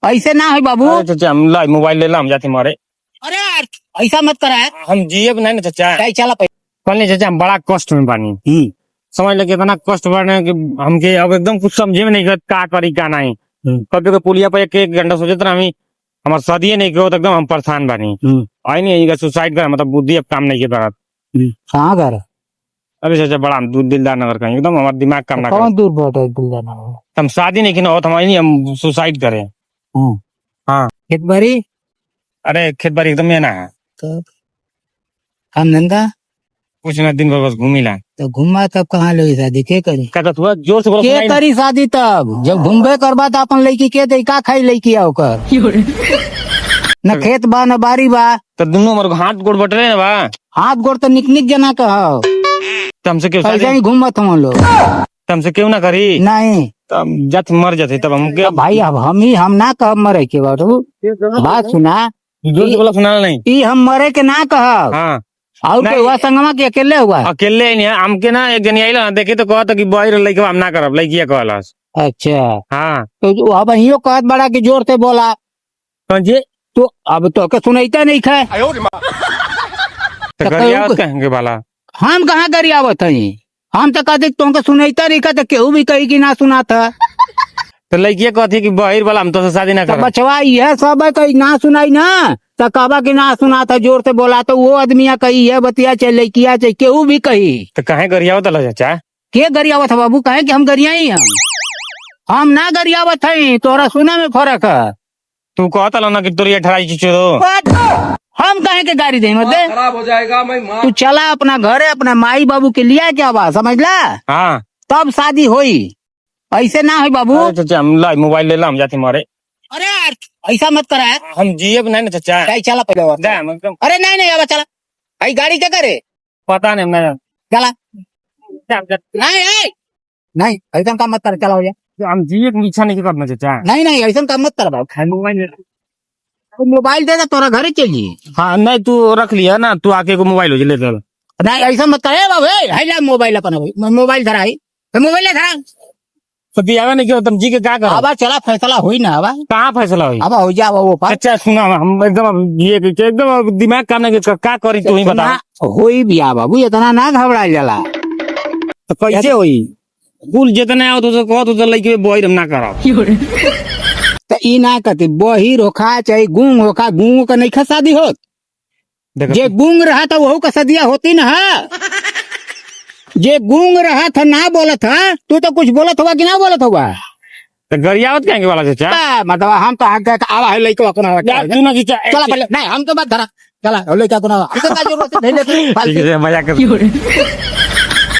ऐसे ना है बाबू। अरे चाचा हम ला मोबाइल ले ला हम जाते मारे। अरे यार ऐसा मत करा है। हम जिए नहीं ना चाचा। क्या चला कल नहीं चाचा हम बड़ा कष्ट में बानी। समझ लगे इतना कष्ट बढ़ने कि हमके अब एकदम कुछ समझे में नहीं का करी का नहीं। कभी तो पुलिया पर एक घंटा सोचे था हमें हमारे शादी नहीं कहो तो एकदम हम परेशान बानी। आई नहीं सुसाइड कर मतलब बुद्धि अब काम नहीं के तरह। कहाँ कर? अरे चाचा बड़ा हम दूर दिलदार नगर का एकदम हमारा दिमाग काम ना कौन दूर बैठे दिलदार नगर? हम शादी नहीं की ना हो तो हमारी हम सुसाइड करें। हाँ खेत बाड़ी? अरे खेत बाड़ी एकदम में ना है तो काम धंधा कुछ ना दिन भर बस घूमी ला। तो घुमा तब कहाँ लोगी शादी के करी? कहता हुआ जोर से बोलो के करी शादी तब जब घूमबे करबा तो अपन लड़की के दे का खाई लड़की ओकर न खेत बा न बारी बा तो दोनों हमारे हाथ गोड़ बट रहे ना बा। हाथ गोड़ तो निक निक जना कहो तो हमसे क्यों ऐसे ही घूमत हम लोग तो हमसे क्यों ना करी नहीं तब जत मर जाते तब हम क्या भाई अब हम ना कह मरे के बाबू बात सुना जोर से बोला सुना नहीं। ई हम मरे के ना कह हाँ और नहीं। कोई हुआ संगमा के अकेले हुआ? अकेले नहीं है हमके ना एक जन आइला देखे तो कहता कि बॉय लड़के हम ना करब लड़किया कहलास। अच्छा हाँ तो अब अहियो कहत बड़ा की जोर से बोला कौन जी तो अब तो के सुनैता नहीं खाए तो गरियावत कहेंगे वाला हम कहाँ गरियावत हई हम तो कहते तुमको सुनैता नहीं खा तो केहू भी कही कि ना सुना था तो लड़किया कहती कि बहिर वाला हम तो शादी ना तो करब। बचवा यह सब है कही ना सुनाई ना तो कहबा कि ना सुना था जोर से बोला तो वो आदमिया कही है बतिया चाहे लड़किया चाहे केहू भी कही तो कहे गरियावत ला चाचा के गरियावत है बाबू? कहे कि हम गरियाई हम ना गरियावत हई तोरा सुने में फर्क है। तू कहता लो ना कि तोरी 18 चीचो दो हम कहे के गाड़ी दे मत खराब हो जाएगा मैं तू चला अपना घरे अपना माई बाबू के लिया क्या बा समझला हाँ तब शादी होई ऐसे ना है बाबू। अरे चाचा हम ला मोबाइल ले ला हम जाते मारे। अरे यार ऐसा मत करा है। हम जिए नहीं ना चाचा। क्या चला पहले जा हम एकदम अरे नहीं नहीं अब चला भाई गाड़ी क्या करे पता नहीं मैं चला नहीं नहीं ऐसा काम मत कर चला हो जाए। हम जिए की इच्छा नहीं करना चाचा। नहीं नहीं ऐसा काम मत कर बाबू मोबाइल दे दे तोरा घरे चलिए। हाँ नहीं तू रख लिया ना तू आके को मोबाइल हो ले चल। नहीं ऐसा मत करे बाबू है मोबाइल अपना मोबाइल धरा मोबाइल धरा तो दिया नहीं क्यों तुम जी के क्या करो अब चला फैसला हुई ना अब कहाँ फैसला हुई अब हो जा वो पास अच्छा सुना हम एकदम ये एकदम दिमाग काम नहीं क्या करी तू ही बता। हुई भी बाबू इतना ना घबरा जाला तो कैसे हुई कुल जितने आओ तो कहो तो लड़के बॉय हम ना करो तो ई ना कहते बहिर होखा चाहे गूंग होखा गूंग का नहीं खा शादी होत जे गूंग रहा था वहू का सदिया होती ना जे गूंग रहा था ना बोला था तू तो कुछ बोलत हुआ कि ना बोलत हुआ तो गरियावत कहेंगे वाला चाचा मतलब हम तो आगे आवा है लड़का को ना तू ना खींचा चला पहले नहीं हम तो मत धरा चला लड़का को ना ठीक है मजा कर